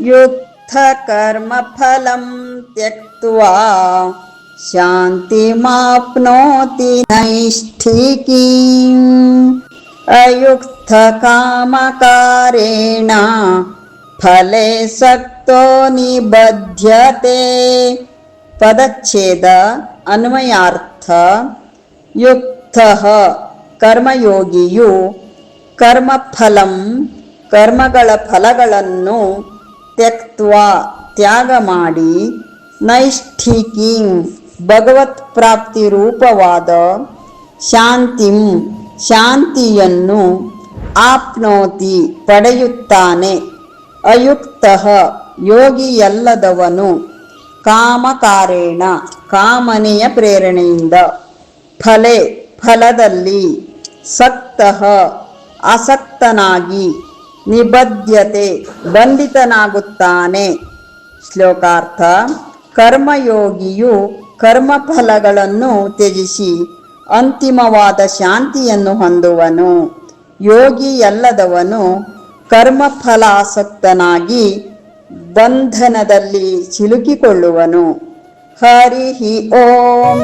युक्तकर्मफलं त्यक्त्वा शान्तिमाप्नोति नैष्ठिकीम् अयुक्तकामकारेण फले सक्तो निबध्यते। ಪದಚ್ಛೇದ ಅನ್ವಯಾರ್ಥ ಯುಕ್ತಃ ಕರ್ಮಯೋಗಿಯು ಕರ್ಮಫಲಂ ಕರ್ಮಗಳ ಫಲಗಳನ್ನು ತ್ಯಕ್ತ್ವಾ ತ್ಯಾಗ ಮಾಡಿ ನೈಷ್ಠಿಕೀಂ ಭಗವತ್ ಪ್ರಾಪ್ತಿ ರೂಪವಾದ ಶಾಂತಿಂ ಶಾಂತಿಯನ್ನು ಆಪ್ನೋತಿ ಪಡೆಯುತ್ತಾನೆ. ಅಯುಕ್ತಃ ಯೋಗಿಯಲ್ಲದವನು ಕಾಮಕಾರೇಣ ಕಾಮನೆಯ ಪ್ರೇರಣೆಯಿಂದ ಫಲೆ ಫಲದಲ್ಲಿ ಸಕ್ತಃ ಆಸಕ್ತನಾಗಿ ನಿಬದ್ಧತೆ ಬಂಧಿತನಾಗುತ್ತಾನೆ. ಶ್ಲೋಕಾರ್ಥ ಕರ್ಮಯೋಗಿಯು ಕರ್ಮಫಲಗಳನ್ನು ತ್ಯಜಿಸಿ ಅಂತಿಮವಾದ ಶಾಂತಿಯನ್ನು ಹೊಂದುವನು. ಯೋಗಿಯಲ್ಲದವನು ಕರ್ಮಫಲಾಸಕ್ತನಾಗಿ ಬಂಧನದಲ್ಲಿ ಸಿಲುಕಿಕೊಳ್ಳುವನು. ಹರಿ ಓಂ.